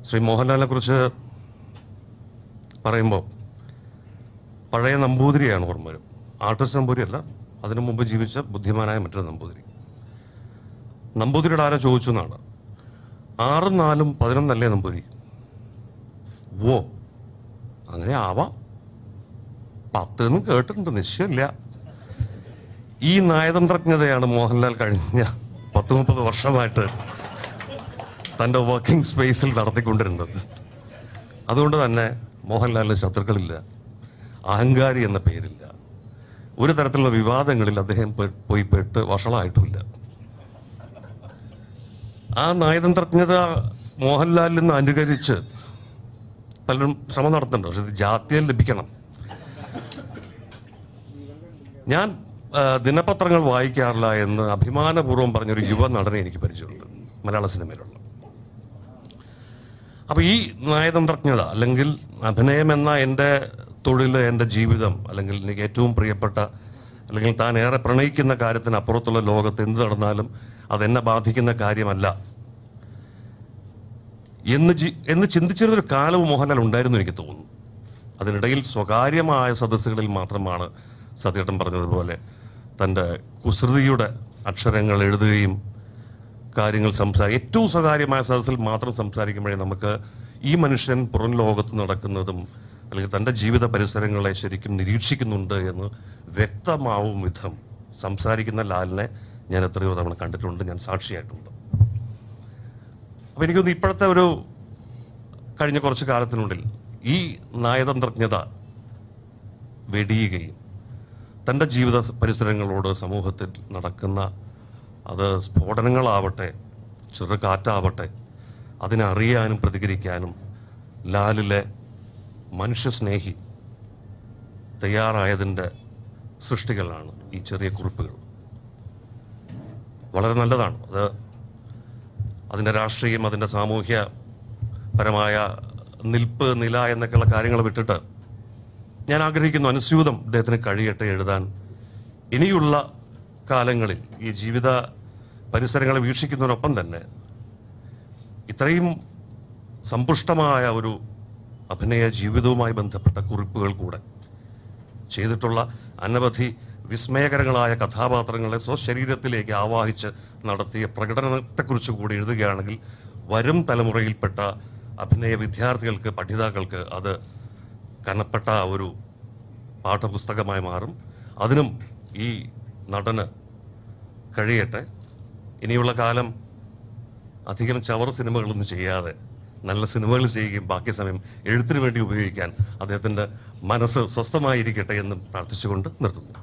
ശ്രീ മോഹൻലാലിനെ കുറിച്ച് പറയുമ്പോൾ പഴയ നമ്പൂതിരിയാണ് ഓർമ്മ വരും. ആർട്ടിസ്റ്റ് നമ്പൂതിരിയല്ല, അതിനു മുമ്പ് ജീവിച്ച ബുദ്ധിമാനായ മറ്റൊരു നമ്പൂതിരി. നമ്പൂതിരിയുടെ ആരോ ചോദിച്ചു എന്നാണ്, 6 4 11 നമ്പൂതിരി? ഓ, അങ്ങനെ ആവാം, 10 എന്നും കേട്ടിട്ടുണ്ട്, നിശ്ചയമില്ല. ഈ നയതന്ത്രജ്ഞതയാണ് മോഹൻലാൽ കഴിഞ്ഞ 10-30 വർഷമായിട്ട് തൻ്റെ വർക്കിംഗ് സ്പേസിൽ നടത്തിക്കൊണ്ടിരുന്നത്. അതുകൊണ്ട് തന്നെ മോഹൻലാലിന് ശത്രുക്കളില്ല, അഹങ്കാരി എന്ന പേരില്ല, ഒരു തരത്തിലുള്ള വിവാദങ്ങളിൽ അദ്ദേഹം പോയി പെട്ട് വഷളായിട്ടുമില്ല. ആ നയതന്ത്രജ്ഞത മോഹൻലാലിൽ നിന്ന് അനുകരിച്ച് പലരും ശ്രമം നടത്തുന്നുണ്ട്. പക്ഷെ ഇത് ജാത്യം ലഭിക്കണം. ഞാൻ ദിനപത്രങ്ങൾ വായിക്കാറില്ല എന്ന് അഭിമാനപൂർവ്വം പറഞ്ഞൊരു യുവ നടനെ എനിക്ക് പരിചയമുണ്ട്, മലയാള സിനിമയിലുള്ള. അപ്പോൾ ഈ നയതന്ത്രജ്ഞത അല്ലെങ്കിൽ അഭിനയം എന്ന എൻ്റെ തൊഴിൽ, എൻ്റെ ജീവിതം, അല്ലെങ്കിൽ എനിക്ക് ഏറ്റവും പ്രിയപ്പെട്ട അല്ലെങ്കിൽ താൻ ഏറെ പ്രണയിക്കുന്ന കാര്യത്തിന് അപ്പുറത്തുള്ള ലോകത്ത് എന്ത് നടന്നാലും അതെന്നെ ബാധിക്കുന്ന കാര്യമല്ല എന്ന് ചിന്തിച്ചിരുന്നൊരു കാലവും മോഹൻലാൽ ഉണ്ടായിരുന്നു എനിക്ക് തോന്നുന്നു. അതിനിടയിൽ സ്വകാര്യമായ സദസ്സുകളിൽ മാത്രമാണ് സത്യേട്ടൻ പറഞ്ഞതുപോലെ തൻ്റെ കുസൃതിയുടെ അക്ഷരങ്ങൾ എഴുതുകയും കാര്യങ്ങൾ ഏറ്റവും സ്വകാര്യമായ സദസ്സിൽ മാത്രം സംസാരിക്കുമ്പോഴേ നമുക്ക് ഈ മനുഷ്യൻ പുറം ലോകത്ത് നടക്കുന്നതും അല്ലെങ്കിൽ തൻ്റെ ജീവിത പരിസരങ്ങളെ ശരിക്കും നിരീക്ഷിക്കുന്നുണ്ട് എന്ന് വ്യക്തമാവും വിധം സംസാരിക്കുന്ന ലാലിനെ ഞാൻ എത്രയോ തവണ കണ്ടിട്ടുണ്ട്, ഞാൻ സാക്ഷിയായിട്ടുണ്ട്. അപ്പോൾ എനിക്കൊന്ന് ഇപ്പോഴത്തെ ഒരു കഴിഞ്ഞ കുറച്ച് കാലത്തിനുള്ളിൽ ഈ നയതന്ത്രജ്ഞത വെടിയുകയും തൻ്റെ ജീവിത പരിസരങ്ങളോട് സമൂഹത്തിൽ നടക്കുന്ന അത് സ്ഫോടനങ്ങളാവട്ടെ ചെറുകാറ്റാവട്ടെ അതിനറിയാനും പ്രതികരിക്കാനും ലാലിലെ മനുഷ്യസ്നേഹി തയ്യാറായതിൻ്റെ സൃഷ്ടികളാണ് ഈ ചെറിയ കുറിപ്പുകൾ. വളരെ നല്ലതാണ് അത്. അതിൻ്റെ രാഷ്ട്രീയം, അതിൻ്റെ സാമൂഹ്യപരമായ നിൽപ്പ്, നില എന്നൊക്കെയുള്ള കാര്യങ്ങൾ വിട്ടിട്ട് ഞാൻ ആഗ്രഹിക്കുന്നു അനുസ്യൂതം അദ്ദേഹത്തിന് കഴിയട്ടെ എഴുതാൻ. ഇനിയുള്ള കാലങ്ങളിൽ ഈ ജീവിത പരിസരങ്ങളെ വീക്ഷിക്കുന്നതിനൊപ്പം തന്നെ ഇത്രയും സമ്പുഷ്ടമായ ഒരു അഭിനയ ജീവിതവുമായി ബന്ധപ്പെട്ട കുറിപ്പുകൾ കൂടെ ചെയ്തിട്ടുള്ള അനവധി വിസ്മയകരങ്ങളായ കഥാപാത്രങ്ങളെ സ്വശരീരത്തിലേക്ക് ആവാഹിച്ച് നടത്തിയ പ്രകടനത്തെക്കുറിച്ച് കൂടി എഴുതുകയാണെങ്കിൽ വരും തലമുറയിൽപ്പെട്ട അഭിനയ വിദ്യാർത്ഥികൾക്ക്, പഠിതാക്കൾക്ക് അത് കനപ്പെട്ട ഒരു പാഠപുസ്തകമായി മാറും. അതിനും ഈ നടന് കഴിയട്ടെ. ഇനിയുള്ള കാലം അധികം ചവറ് സിനിമകളൊന്നും ചെയ്യാതെ നല്ല സിനിമകൾ ചെയ്യുകയും ബാക്കി സമയം എഴുത്തിന് വേണ്ടി ഉപയോഗിക്കാൻ അദ്ദേഹത്തിൻ്റെ മനസ്സ് സ്വസ്ഥമായിരിക്കട്ടെ എന്ന് പ്രാർത്ഥിച്ചുകൊണ്ട് നിർത്തുന്നു.